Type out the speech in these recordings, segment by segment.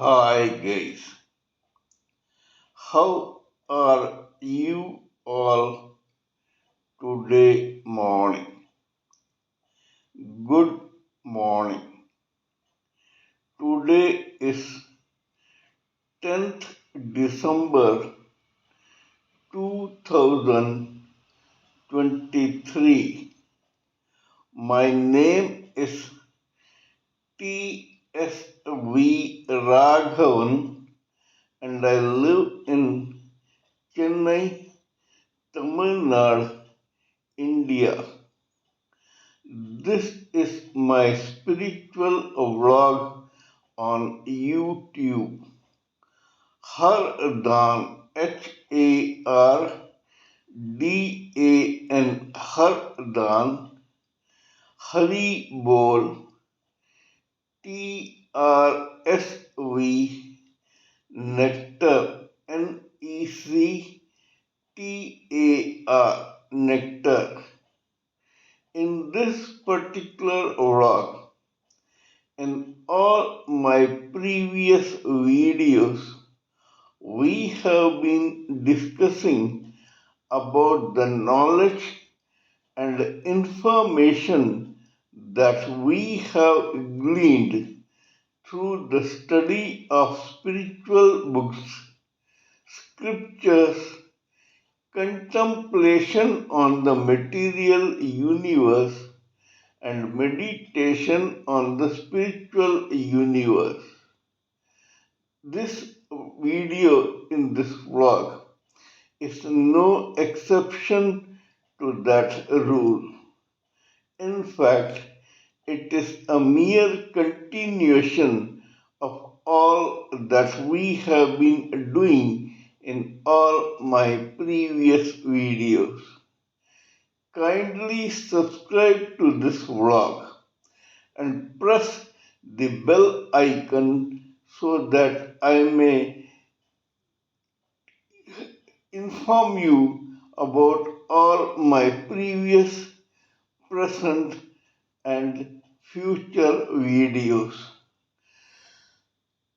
Hi guys, how are you all today morning? Good morning. Today is 10th December 2023. My name is TSV Raghavan and I live in Chennai, Tamil Nadu, India. This is my spiritual vlog on YouTube. HARDAN, HARDAN, HARDAN, Haribol, TRSV, Nectar, NECTAR, Nectar. In this particular vlog, in all my previous videos, we have been discussing about the knowledge and information that we have gleaned through the study of spiritual books, scriptures, contemplation on the material universe, and meditation on the spiritual universe. This video in this vlog is no exception to that rule. In fact, it is a mere continuation of all that we have been doing in all my previous videos. Kindly subscribe to this vlog and press the bell icon so that I may inform you about all my previous, present, and future videos.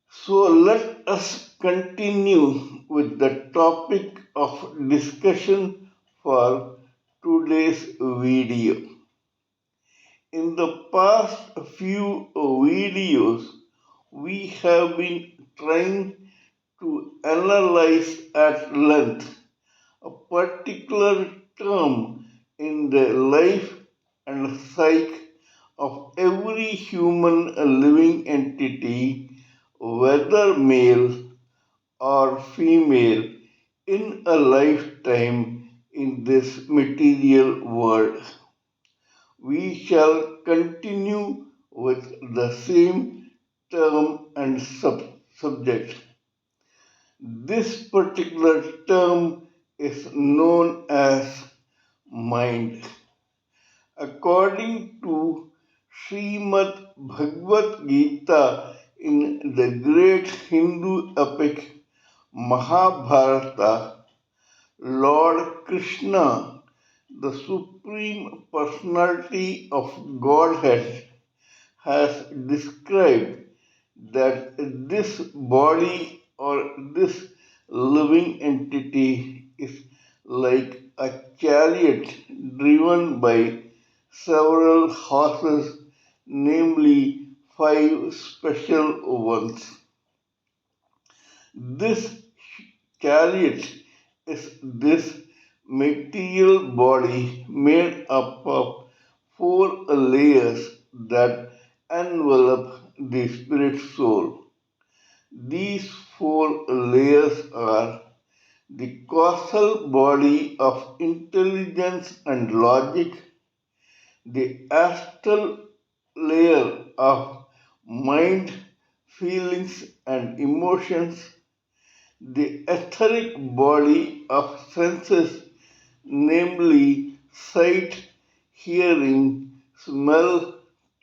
So let us continue with the topic of discussion for today's video. In the past few videos, we have been trying to analyze at length a particular term in the life and psyche of every human living entity, whether male or female, in a lifetime in this material world. We shall continue with the same term and subject. This particular term is known as mind. According to Srimad Bhagavad Gita in the great Hindu epic Mahabharata, Lord Krishna, the Supreme Personality of Godhead, has described that this body or this living entity is like a chariot driven by several horses, namely five special ones. This chariot is this material body made up of four layers that envelop the spirit soul. These four layers are the causal body of intelligence and logic, the astral layer of mind, feelings, and emotions, the etheric body of senses, namely sight, hearing, smell,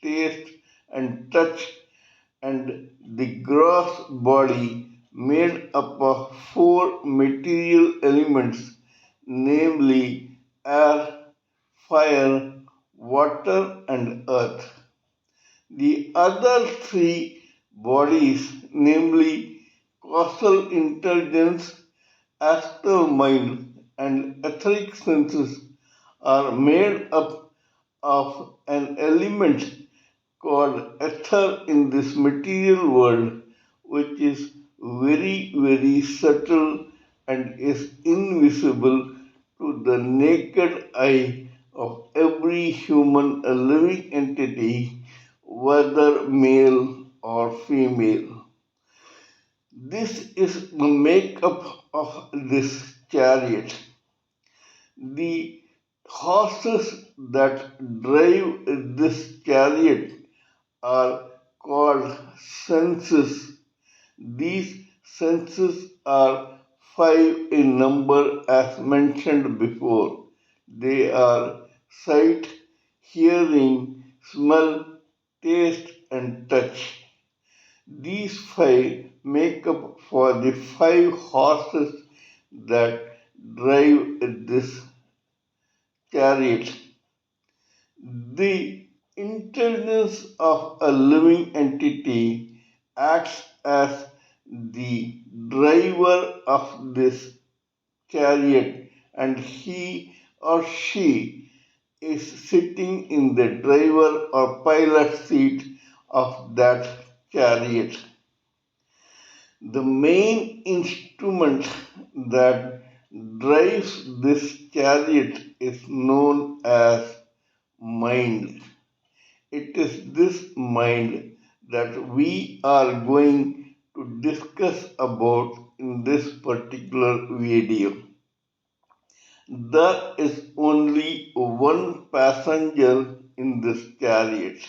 taste, and touch, and the gross body made up of four material elements, namely air, fire, water, and earth. The other three bodies, namely causal intelligence, astral mind, and etheric senses, are made up of an element called ether in this material world, which is very, very subtle and is invisible to the naked eye of every human living entity, whether male or female. This is the makeup of this chariot. The horses that drive this chariot are called senses. These senses are five in number as mentioned before. They are sight, hearing, smell, taste, and touch. These five make up for the five horses that drive this chariot. The intelligence of a living entity acts as the driver of this chariot, and he or she is sitting in the driver or pilot seat of that chariot. The main instrument that drives this chariot is known as mind. It is this mind that we are going to discuss about in this particular video. There is only one passenger in this chariot.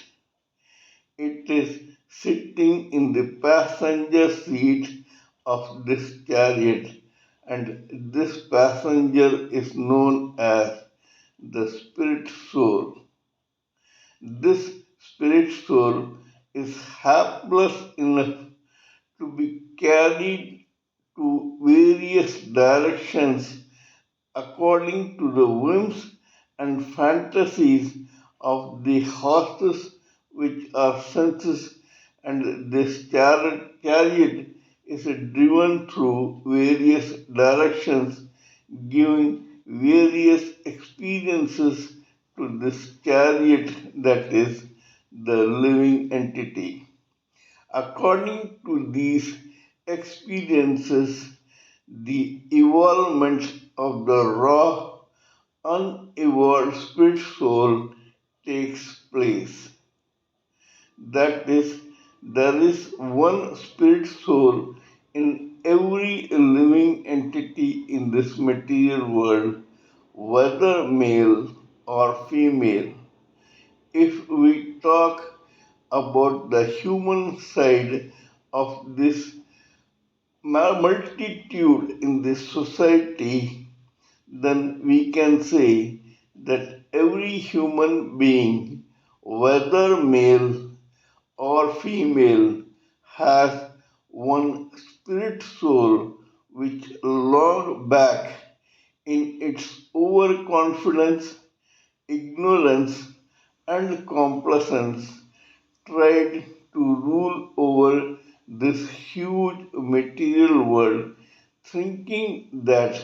It is sitting in the passenger seat of this chariot, and this passenger is known as the spirit soul. This spirit soul is helpless enough to be carried to various directions according to the whims and fantasies of the horses, which are senses, and this chariot is driven through various directions, giving various experiences to this chariot that is the living entity. According to these experiences, the evolvement of the raw, unevolved spirit soul takes place. That is, there is one spirit soul in every living entity in this material world, whether male or female. If we talk about the human side of this multitude in this society, then we can say that every human being, whether male or female, has one spirit soul which long back in its overconfidence, ignorance, and complacence tried to rule over this huge material world, thinking that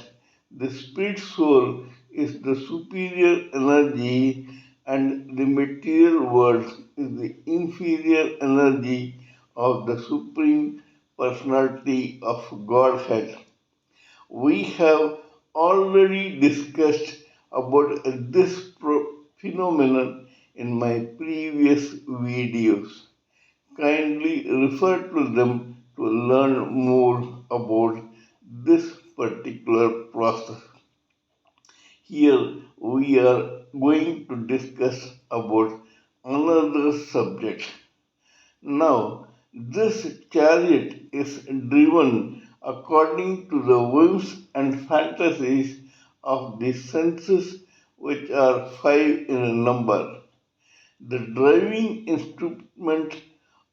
the spirit soul is the superior energy and the material world is the inferior energy of the supreme personality of Godhead. We have already discussed about this phenomenon in my previous videos. Kindly refer to them to learn more about this particular process. Here we are going to discuss about another subject. Now, this chariot is driven according to the whims and fantasies of the senses, which are five in number. The driving instrument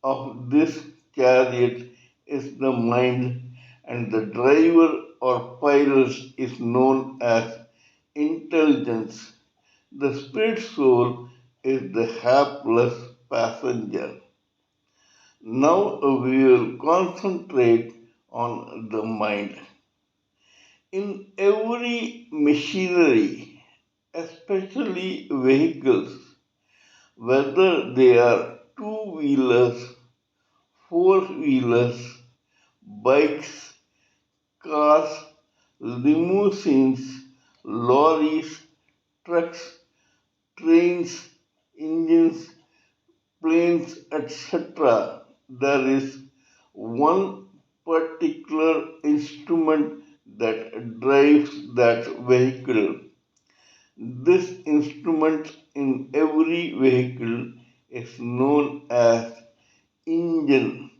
of this chariot is the mind, and the driver or pilot is known as intelligence. The spirit soul is the helpless passenger. Now we will concentrate on the mind. In every machinery, especially vehicles, whether they are two-wheelers, four-wheelers, bikes, cars, limousines, lorries, trucks, trains, engines, planes, etc., there is one particular instrument that drives that vehicle. This instrument in every vehicle is known as engine.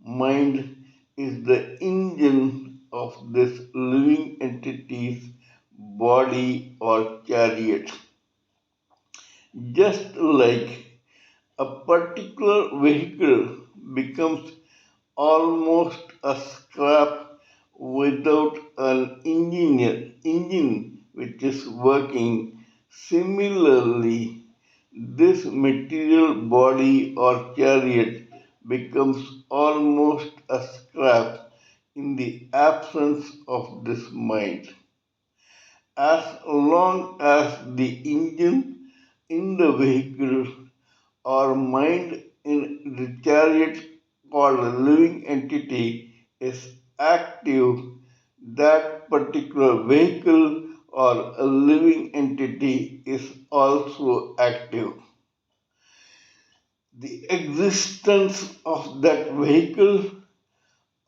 Mind is the engine of this living entity's body or chariot. Just like a particular vehicle becomes almost a scrap without an engine which is working. Similarly, this material body or chariot becomes almost a scrap in the absence of this mind. As long as the engine in the vehicle or mind in the chariot called a living entity is active, that particular vehicle or a living entity is also active. The existence of that vehicle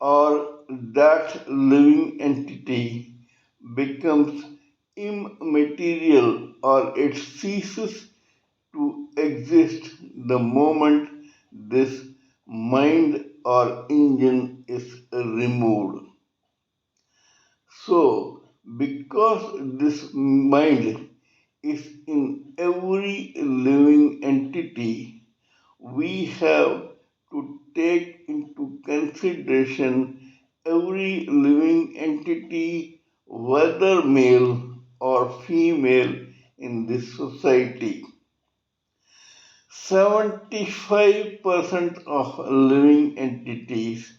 or that living entity becomes immaterial or it ceases to exist the moment this mind or engine is removed. So, because this mind is in every living entity, we have to take into consideration every living entity, whether male or female, in this society. 75% of living entities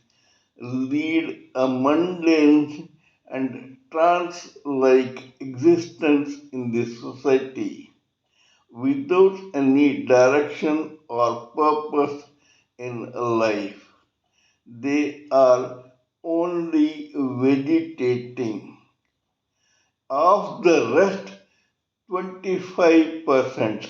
lead a mundane and trance like existence in this society without any direction or purpose in life. They are only vegetating. Of the rest, 25%,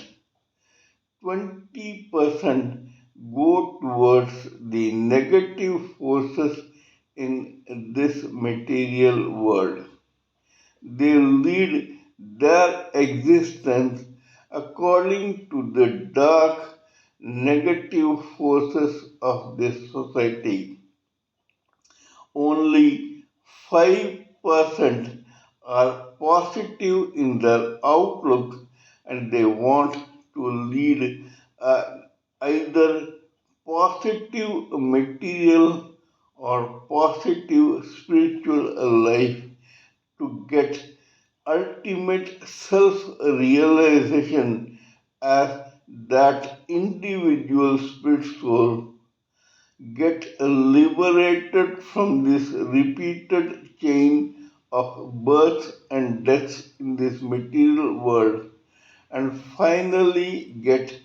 20% go towards the negative forces in this material world. They lead their existence according to the dark negative forces of this society. Only 5% are positive in their outlook and they want to lead either positive material or positive spiritual life to get ultimate self realization as that individual spirit soul get liberated from this repeated chain of births and deaths in this material world and finally get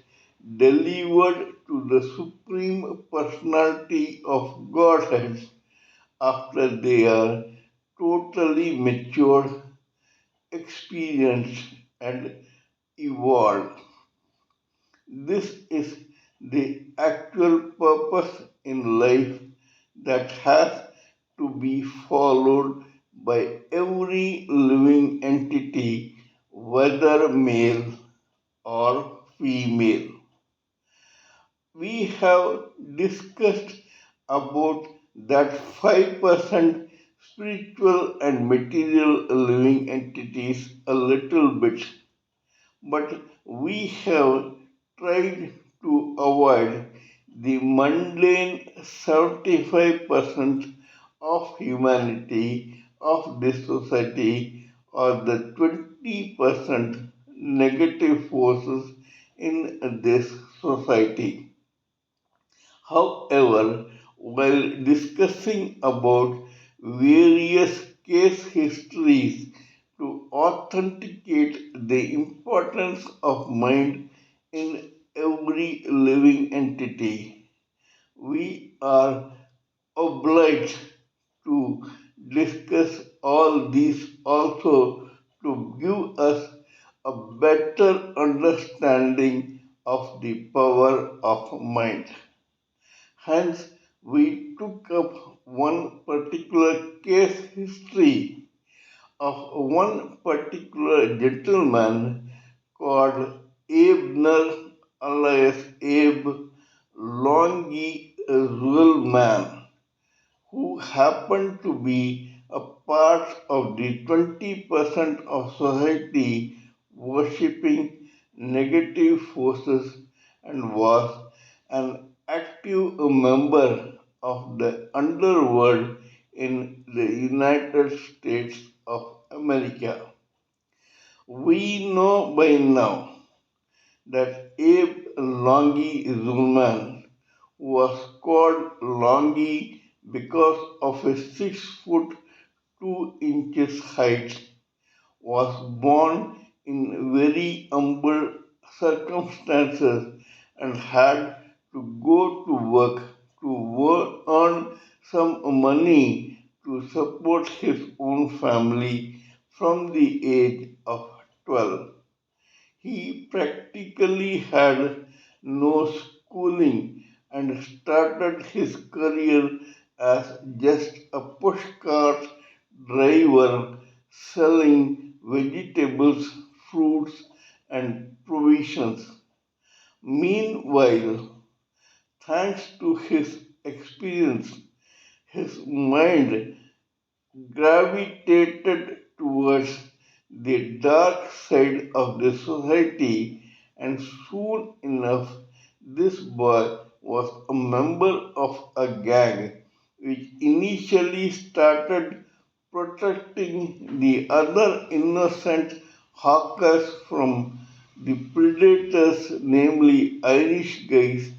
delivered to the Supreme Personality of Godhead after they are totally matured, experienced, and evolved. This is the actual purpose in life that has to be followed by every living entity, whether male or female. We have discussed about that 5% spiritual and material living entities a little bit, but we have tried to avoid the mundane 75% of humanity of this society or the 20% negative forces in this society. However, while discussing about various case histories to authenticate the importance of mind in every living entity, we are obliged to discuss all these also to give us a better understanding of the power of mind. Hence, we took up one particular case history of one particular gentleman called Abner alias Abe Longy Man, who happened to be a part of the 20% of society worshipping negative forces and was an active member of the underworld in the United States of America. We know by now that Abe Longy Zulman was called Longy because of his 6 foot 2 inches height, was born in very humble circumstances and had to go to work to earn some money to support his own family from the age of 12. He practically had no schooling and started his career as just a pushcart driver selling vegetables, fruits, and provisions. Meanwhile, thanks to his experience, his mind gravitated towards the dark side of the society, and soon enough, this boy was a member of a gang which initially started protecting the other innocent hawkers from the predators, namely Irish guys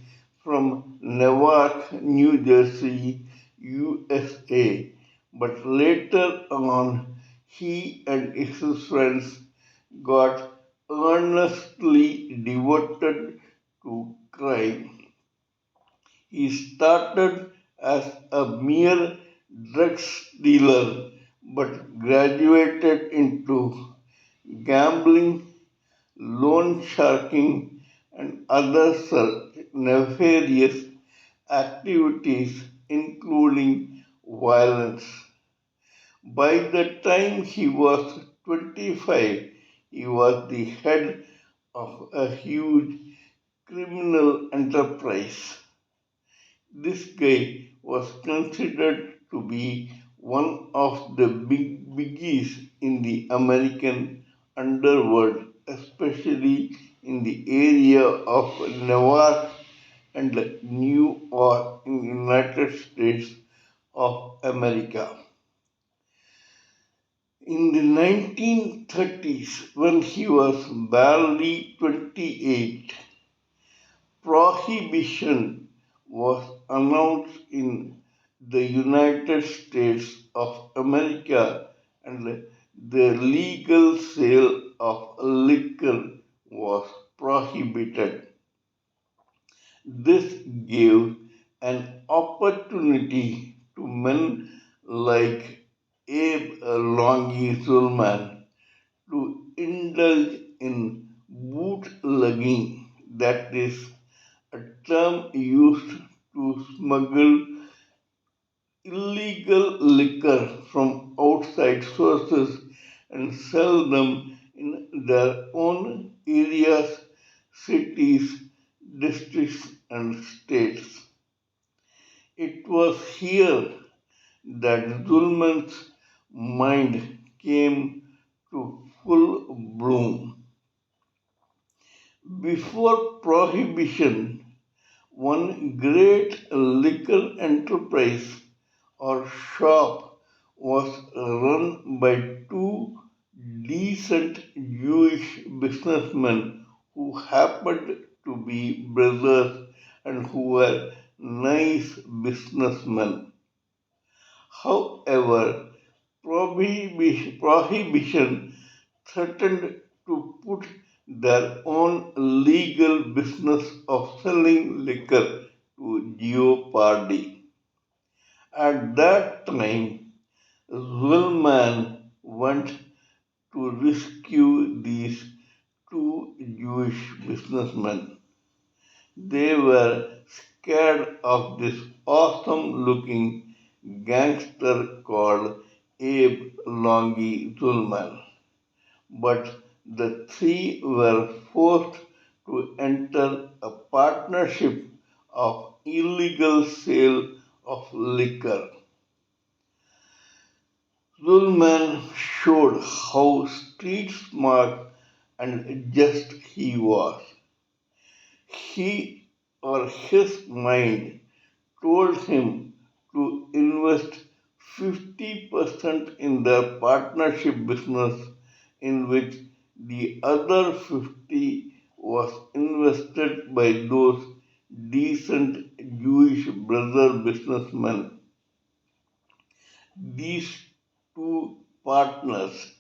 from Newark, New Jersey, USA. But later on, he and his friends got earnestly devoted to crime. He started as a mere drug dealer but graduated into gambling, loan sharking, and other nefarious activities, including violence. By the time he was 25, he was the head of a huge criminal enterprise. This guy was considered to be one of the biggies in the American underworld, especially in the area of Newark and New York in the United States of America. In the 1930s, when he was barely 28, prohibition was announced in the United States of America and the legal sale of liquor was prohibited. This gave an opportunity to men like Abe Longy Zulman to indulge in bootlegging, that is, a term used to smuggle illegal liquor from outside sources and sell them in their own areas, cities, districts, and states. It was here that Zulman's mind came to full bloom. Before prohibition, one great liquor enterprise or shop was run by two decent Jewish businessmen who happened to be brothers and who were nice businessman. However, prohibition threatened to put their own legal business of selling liquor to jeopardy. At that time, Zulman went to rescue these two Jewish businessmen. They were scared of this awesome looking gangster called Abe Longi Zulman. But the three were forced to enter a partnership of illegal sale of liquor. Zulman showed how street smart and just he was. He or his mind told him to invest 50% in the partnership business, in which the other 50 was invested by those decent Jewish brother businessmen. These two partners,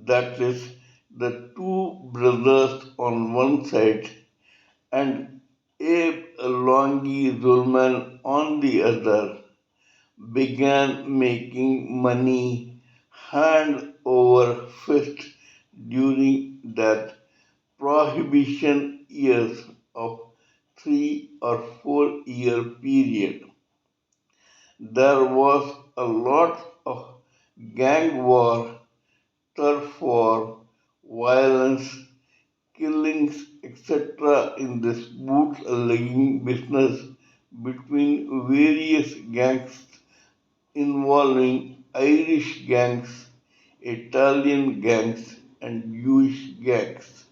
that is, the two brothers on one side and Abe Longi Zulman on the other, began making money hand over fist during that prohibition years of 3 or 4 year period. There was a lot of gang war, turf war, violence, killings, etc. in this bootlegging business between various gangs involving Irish gangs, Italian gangs, and Jewish gangs.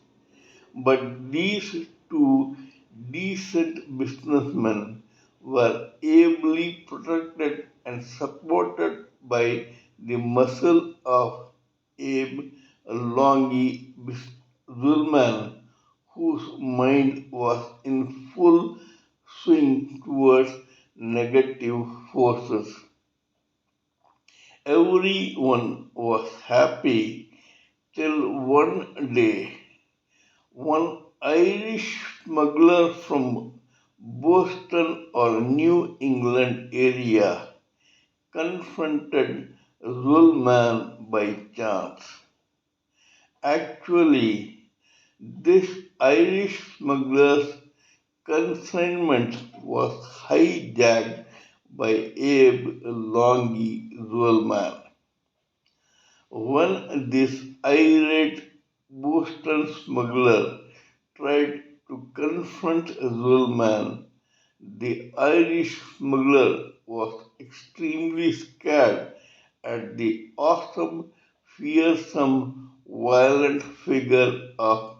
But these two decent businessmen were ably protected and supported by the muscle of Abe Longi Zulman, whose mind was in full swing towards negative forces. Everyone was happy till one day one Irish smuggler from Boston or New England area confronted Zulman by chance. Actually, this Irish smuggler's consignment was hijacked by Abe Longi Zulman. When this irate Boston smuggler tried to confront Zulman, the Irish smuggler was extremely scared at the awesome, fearsome, violent figure of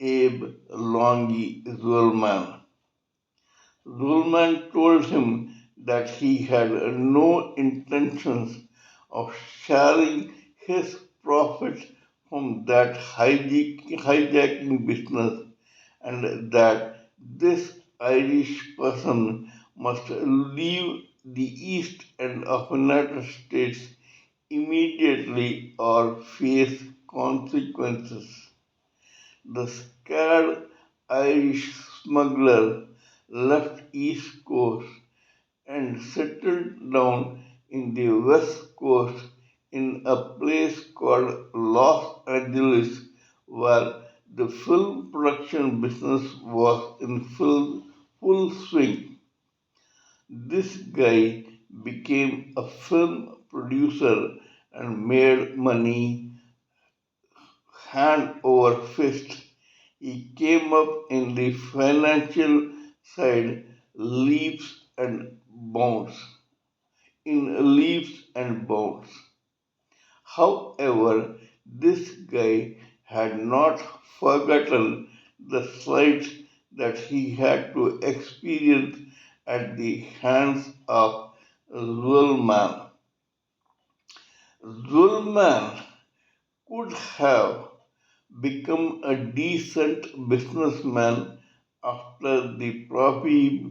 Abe Longi Zulman. Zulman told him that he had no intentions of sharing his profits from that hijacking business, and that this Irish person must leave the east end of the United States immediately or face consequences. The scared Irish smuggler left East Coast and settled down in the West Coast in a place called Los Angeles, where the film production business was in full swing. This guy became a film producer and made money hand over fist. He came up in the financial side leaps and bounds, in leaps and bounds. However, this guy had not forgotten the slights that he had to experience at the hands of Zulman. Zulman could have become a decent businessman after the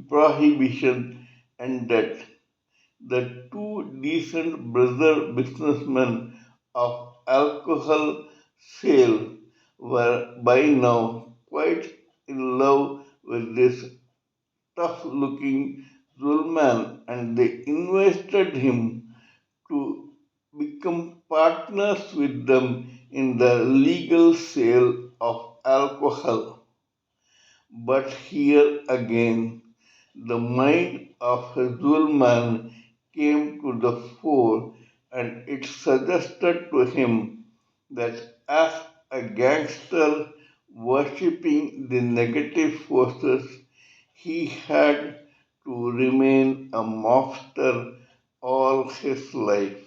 prohibition ended. The two decent brother businessmen of alcohol sale were by now quite in love with this tough looking Zulman and they invested him to become partners with them in the legal sale of alcohol. But here again, the mind of Zulman came to the fore and it suggested to him that as a gangster worshipping the negative forces, he had to remain a mobster all his life.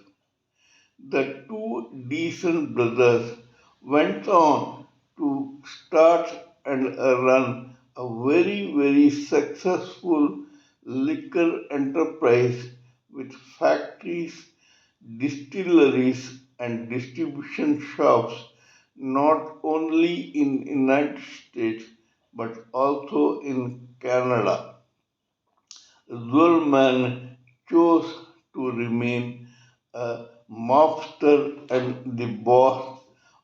The two decent brothers went on to start and run a very successful liquor enterprise with factories, distilleries, and distribution shops not only in United States but also in Canada. Zulman chose to remain a mobster and the boss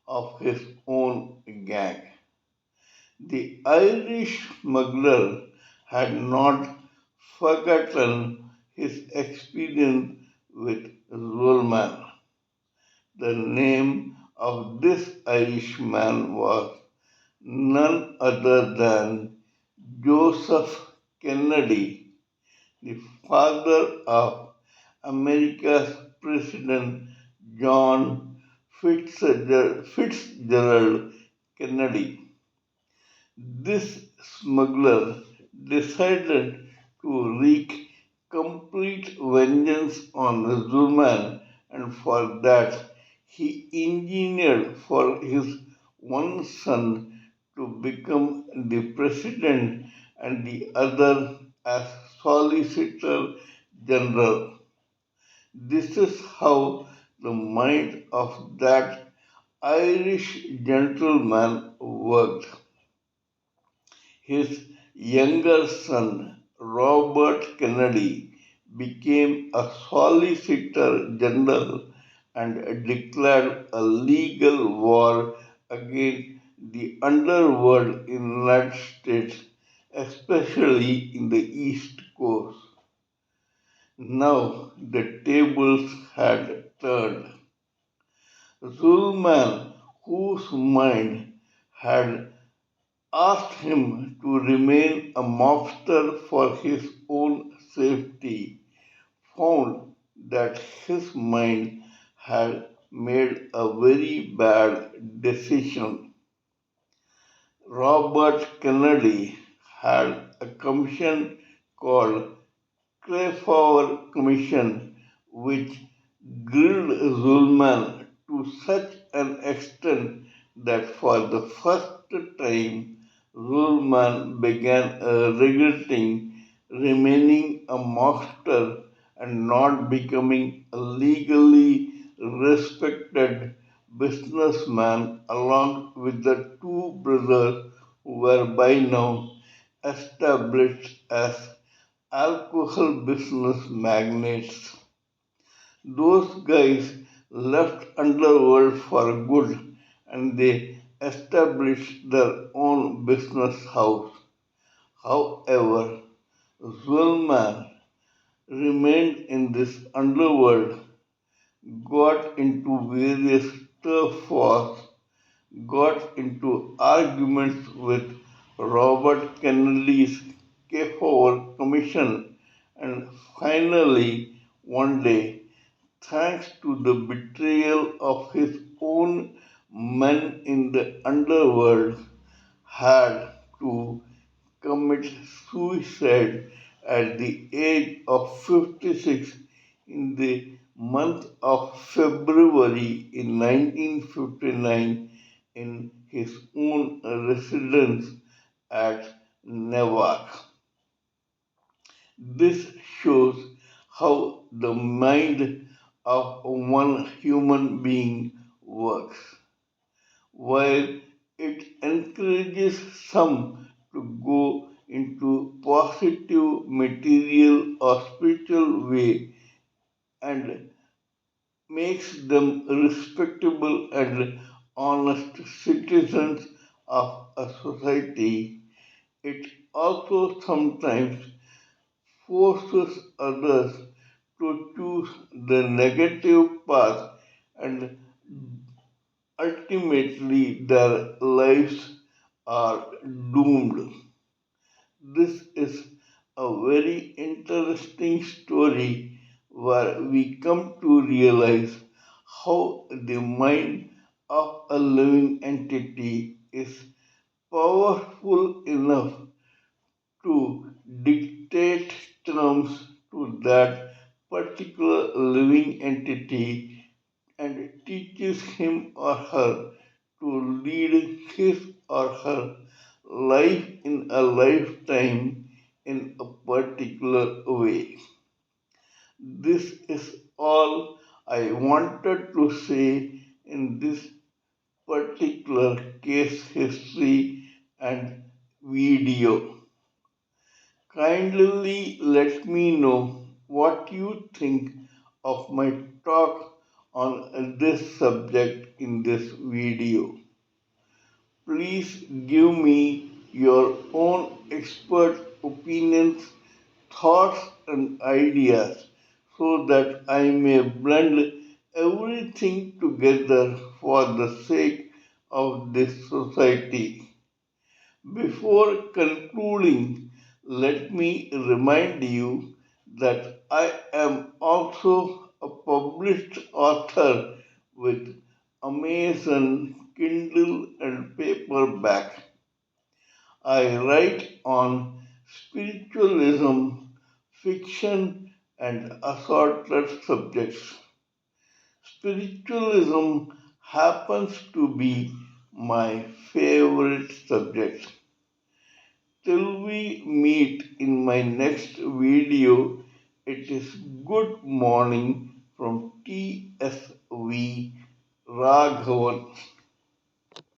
of his own gang. The Irish smuggler had not forgotten his experience with Zulman. The name of this Irishman was none other than Joseph Kennedy, the father of America's President John Fitzgerald Kennedy. This smuggler decided to wreak complete vengeance on Zulman, and for that he engineered for his one son to become the president and the other as solicitor general. This is how the mind of that Irish gentleman worked. His younger son, Robert Kennedy, became a solicitor general and declared a legal war against the underworld in the United States, especially in the East Coast. Now the tables had turned. Zulman, whose mind had asked him to remain a mobster for his own safety, found that his mind had made a very bad decision. Robert Kennedy had a commission called Crawford Commission, which grilled Zulman to such an extent that for the first time Zulman began regretting remaining a mobster and not becoming a legally respected businessman along with the two brothers who were by now established as alcohol business magnates. Those guys left underworld for good and they established their own business house. However, Zulman remained in this underworld, got into various turf wars, got into arguments with Robert Kennedy's K4 Commission, and finally, one day, thanks to the betrayal of his own men in the underworld, had to commit suicide at the age of 56 in the month of February in 1959 in his own residence at Newark. This shows how the mind of one human being works. While it encourages some to go into positive material or spiritual way and makes them respectable and honest citizens of a society. It also sometimes forces others to choose the negative path and ultimately their lives are doomed. This is a very interesting story where we come to realize how the mind of a living entity is powerful enough to dictate terms to that particular living entity and teaches him or her to lead his or her life in a lifetime in a particular way. This is all I wanted to say in this particular case history and video. Kindly let me know what you think of my talk on this subject in this video. Please give me your own expert opinions, thoughts, and ideas so that I may blend everything together for the sake of this society. Before concluding, let me remind you that I am also a published author with Amazon, Kindle, and paperback. I write on spiritualism, fiction, and assorted subjects. Spiritualism happens to be my favorite subject. Till we meet in my next video, it is good morning from TSV Raghavan.